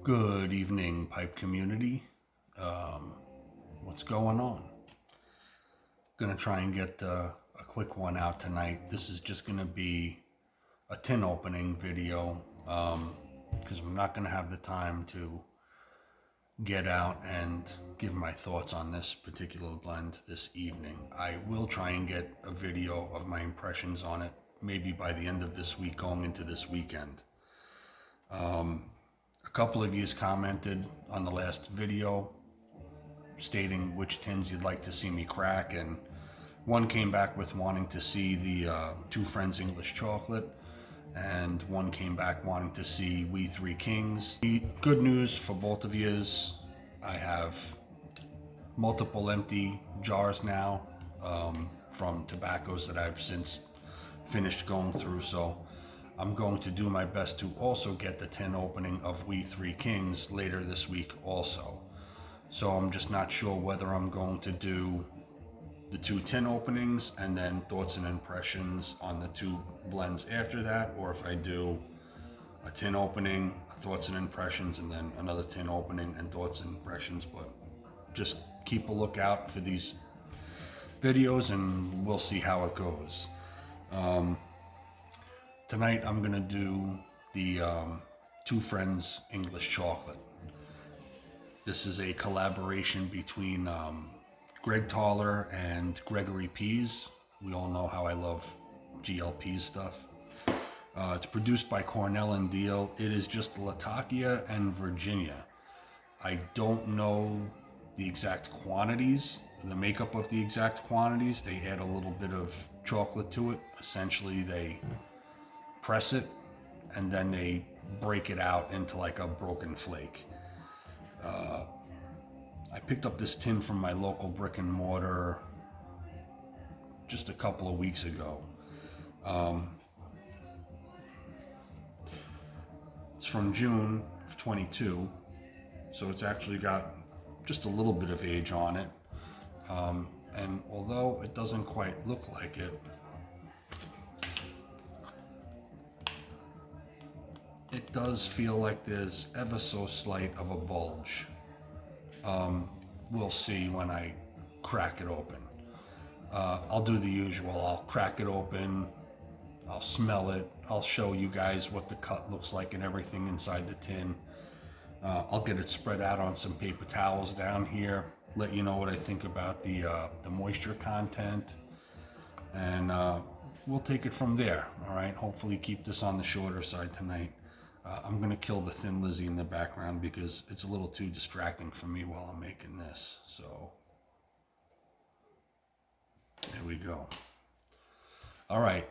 Good evening, Pipe community. Um, what's going on? Gonna try and get a quick one out tonight. This is just gonna be a tin opening video because I'm not gonna have the time to get out and give my thoughts on this particular blend this evening. I will try and get a video of my impressions on it, maybe by the end of this week, going into this weekend. A couple of you commented on the last video stating which tins you'd like to see me crack, and one came back with wanting to see the Two Friends English Chocolate, and one came back wanting to see We Three Kings. The good news for both of you is I have multiple empty jars now from tobaccos that I've since finished going through, so I'm going to do my best to also get the tin opening of We Three Kings later this week also. So I'm just not sure whether I'm going to do the two tin openings and then thoughts and impressions on the two blends after that, or if I do a tin opening, thoughts and impressions, and then another tin opening and thoughts and impressions. But just keep a lookout for these videos and we'll see how it goes. Tonight I'm gonna do the Two Friends English Chocolate. This is a collaboration between Greg Toller and Gregory Pease. We all know how I love GLP stuff. It's produced by Cornell and Deal. It is just Latakia and Virginia. I don't know the exact quantities, the makeup of the exact quantities. They add a little bit of chocolate to it. Essentially, they press it and then they break it out into like a broken flake. I picked up this tin from my local brick and mortar just a couple of weeks ago. It's from June of 22, so it's actually got just a little bit of age on it. And although it doesn't quite look like it, it does feel like there's ever so slight of a bulge. We'll see when I crack it open. I'll do the usual. I'll crack it open, I'll smell it, I'll show you guys what the cut looks like and everything inside the tin. I'll get it spread out on some paper towels down here, let you know what I think about the moisture content, and we'll take it from there. All right, hopefully keep this on the shorter side tonight. I'm gonna kill the Thin Lizzy in the background because it's a little too distracting for me while I'm making this. So there we go. All right,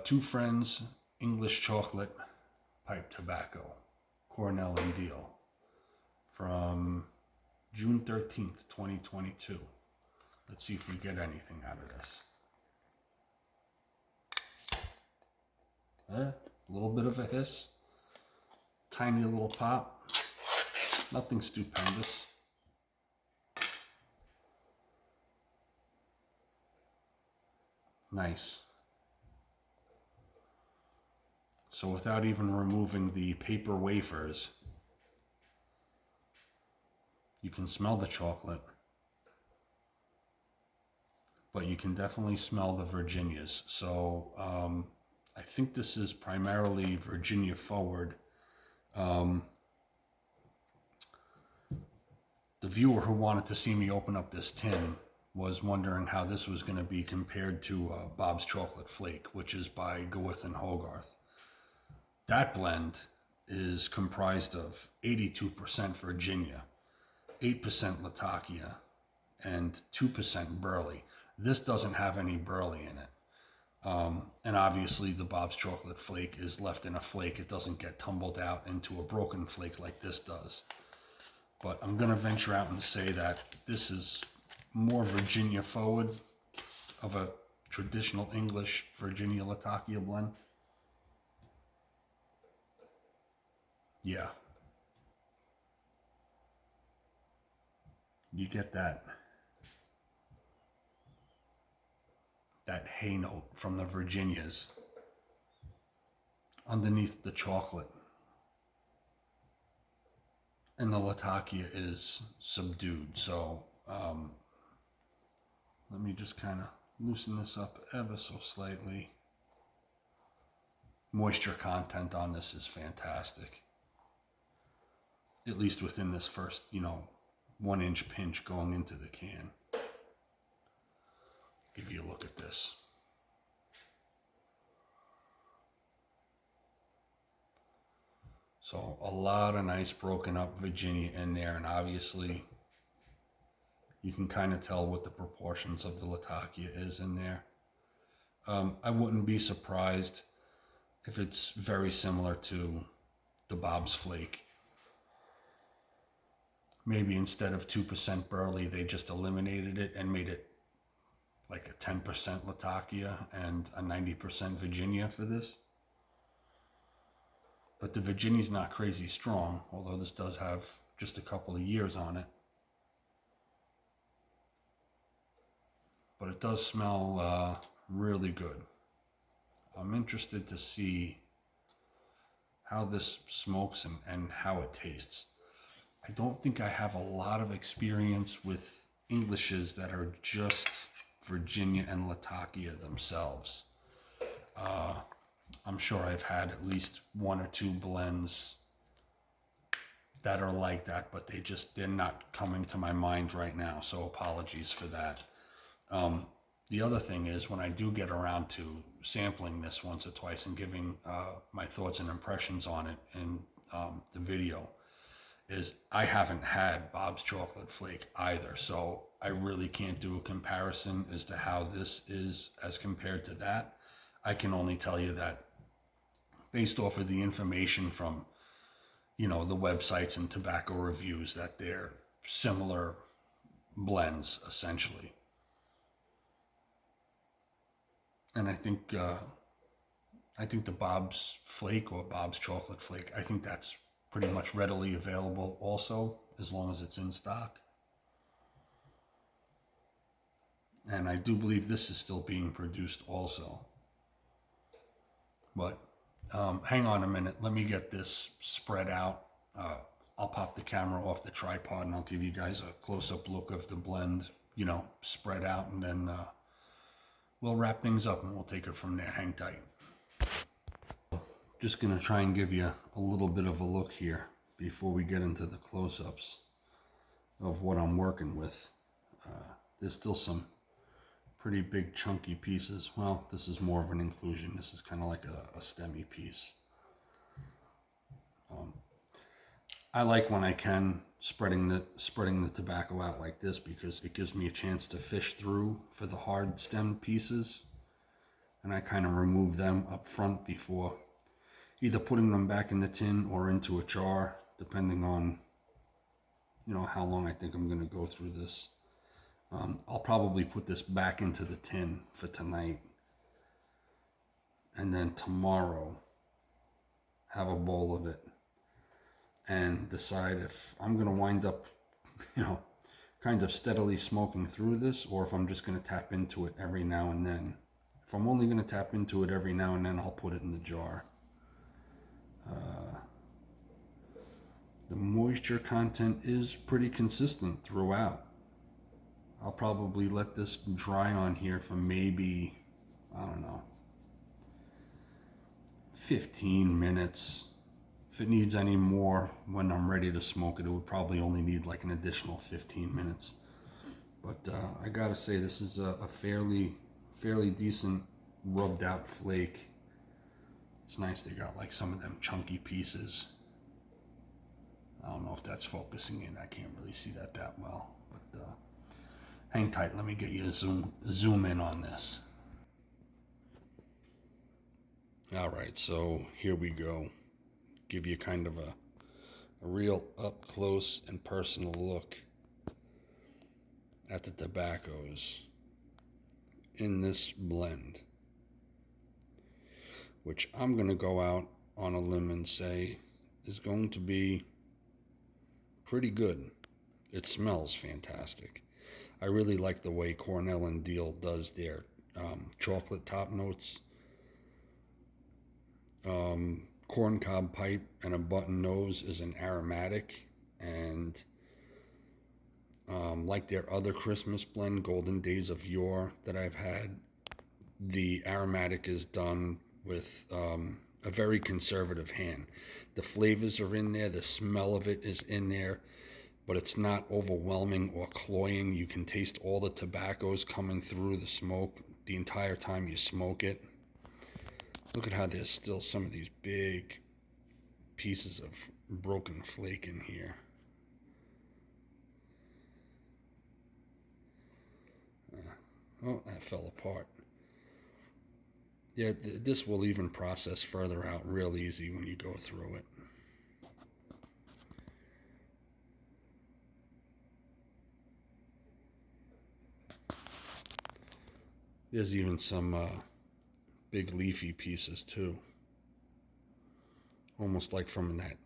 Two Friends English Chocolate Pipe Tobacco, Cornell and Deal, from June 13th, 2022. Let's see if we get anything out of this. A little bit of a hiss, tiny little pop, nothing stupendous. Nice. So without even removing the paper wafers, you can smell the chocolate, but you can definitely smell the Virginias. So I think this is primarily Virginia forward. The viewer who wanted to see me open up this tin was wondering how this was going to be compared to Bob's Chocolate Flake, which is by Goeth and Hogarth. That blend is comprised of 82% Virginia, 8% Latakia, and 2% Burley. This doesn't have any Burley in it. And obviously the Bob's Chocolate Flake is left in a flake. It doesn't get tumbled out into a broken flake like this does. But I'm going to venture out and say that this is more Virginia forward of a traditional English Virginia Latakia blend. Yeah. You get that hay note from the Virginias underneath the chocolate. and the Latakia is subdued. So let me just kind of loosen this up ever so slightly. Moisture content on this is fantastic. At least within this first, 1 inch pinch going into the can. Give you a look at this. So a lot of nice broken up Virginia in there, and obviously you can kind of tell what the proportions of the Latakia is in there. I wouldn't be surprised if it's very similar to the Bob's Flake. Maybe instead of 2% burley, they just eliminated it and made it like a 10% Latakia and a 90% Virginia for this. But the Virginia's not crazy strong, although this does have just a couple of years on it. But it does smell really good. I'm interested to see how this smokes and how it tastes. I don't think I have a lot of experience with Englishes that are just Virginia and Latakia themselves. I'm sure I've had at least 1 or 2 blends that are like that, but they're not coming to my mind right now, so apologies for that. The other thing is, when I do get around to sampling this once or twice and giving my thoughts and impressions on it in the video, is I haven't had Bob's Chocolate Flake either, so I really can't do a comparison as to how this is as compared to that. I can only tell you that based off of the information from, the websites and tobacco reviews, that they're similar blends essentially. And I think the Bob's Flake or Bob's Chocolate Flake, I think that's pretty much readily available also, as long as it's in stock. And I do believe this is still being produced also. But hang on a minute, let me get this spread out. I'll pop the camera off the tripod and I'll give you guys a close-up look of the blend, spread out, and then we'll wrap things up and we'll take it from there. Hang tight. Just gonna try and give you a little bit of a look here before we get into the close-ups of what I'm working with. There's still some pretty big chunky pieces. Well, this is more of an inclusion. This is kind of like a stemmy piece. I like when I can spreading the tobacco out like this, because it gives me a chance to fish through for the hard stem pieces, and I kind of remove them up front before either putting them back in the tin or into a jar, depending on how long I think I'm going to go through this. I'll probably put this back into the tin for tonight, and then tomorrow have a bowl of it and decide if I'm going to wind up, kind of steadily smoking through this, or if I'm just going to tap into it every now and then. If I'm only going to tap into it every now and then, I'll put it in the jar. The moisture content is pretty consistent throughout. I'll probably let this dry on here for maybe, 15 minutes. If it needs any more when I'm ready to smoke it, it would probably only need like an additional 15 minutes. But I gotta say, this is a fairly decent rubbed out flake. It's nice they got like some of them chunky pieces. I don't know if that's focusing in. I can't really see that well. But hang tight. Let me get you a zoom in on this. All right, so here we go. Give you kind of a real up close and personal look at the tobaccos in this blend, which I'm going to go out on a limb and say is going to be pretty good. It smells fantastic. I really like the way Cornell and Diehl does their chocolate top notes. Corncob pipe and a button nose is an aromatic, And like their other Christmas blend, Golden Days of Yore, that I've had, the aromatic is done with a very conservative hand. The flavors are in there, the smell of it is in there, but it's not overwhelming or cloying. You can taste all the tobaccos coming through the smoke the entire time you smoke it. Look at how there's still some of these big pieces of broken flake in here. Oh, that fell apart. Yeah, this will even process further out real easy when you go through it. There's even some big leafy pieces too. Almost like from that,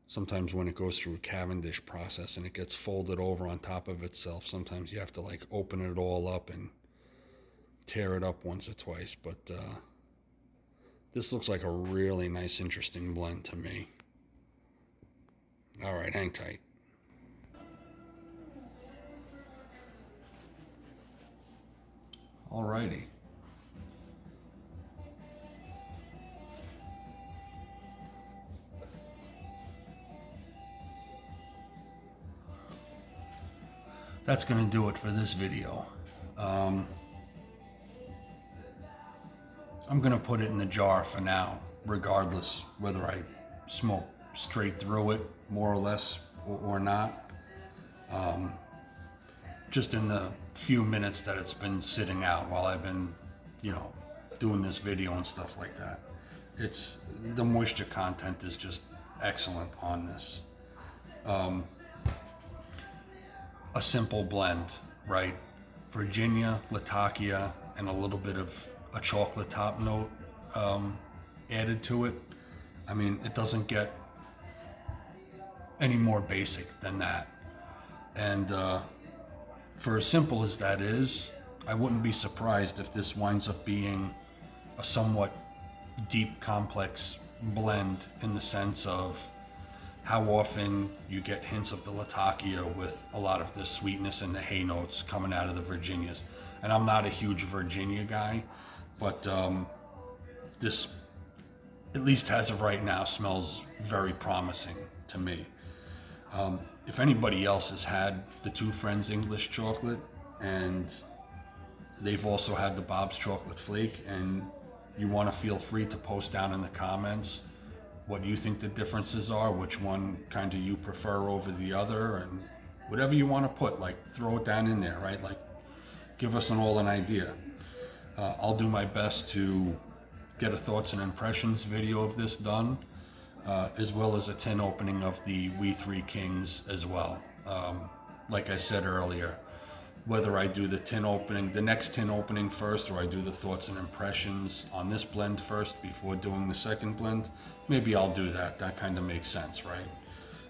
sometimes when it goes through a Cavendish process and it gets folded over on top of itself, sometimes you have to like open it all up and tear it up once or twice. But this looks like a really nice, interesting blend to me. All right, hang tight. Alrighty. That's going to do it for this video. I'm going to put it in the jar for now, regardless whether I smoke straight through it, more or less, or not. Just in the few minutes that it's been sitting out while I've been, doing this video and stuff like that. The moisture content is just excellent on this. A simple blend, right? Virginia, Latakia, and a little bit of a chocolate top note added to it. I mean, it doesn't get any more basic than that. And for as simple as that is, I wouldn't be surprised if this winds up being a somewhat deep, complex blend in the sense of how often you get hints of the Latakia with a lot of the sweetness and the hay notes coming out of the Virginias. And I'm not a huge Virginia guy, but this, at least as of right now, smells very promising to me. If anybody else has had the Two Friends English chocolate and they've also had the Bob's Chocolate Flake, and you want to, feel free to post down in the comments what you think the differences are, which one kind of you prefer over the other, and whatever you want to put, like throw it down in there, right? Like give us all an idea. I'll do my best to get a thoughts and impressions video of this done, as well as a tin opening of the We Three Kings as well. Like I said earlier, whether I do the next tin opening first, or I do the thoughts and impressions on this blend first before doing the second blend, maybe I'll do that. That kind of makes sense, right?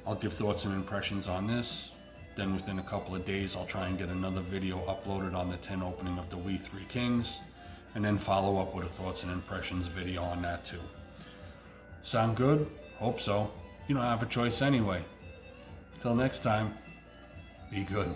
I'll give thoughts and impressions on this, then within a couple of days I'll try and get another video uploaded on the tin opening of the We Three Kings, and then follow up with a thoughts and impressions video on that too. Sound good? Hope so. You don't have a choice anyway. Till next time, be good.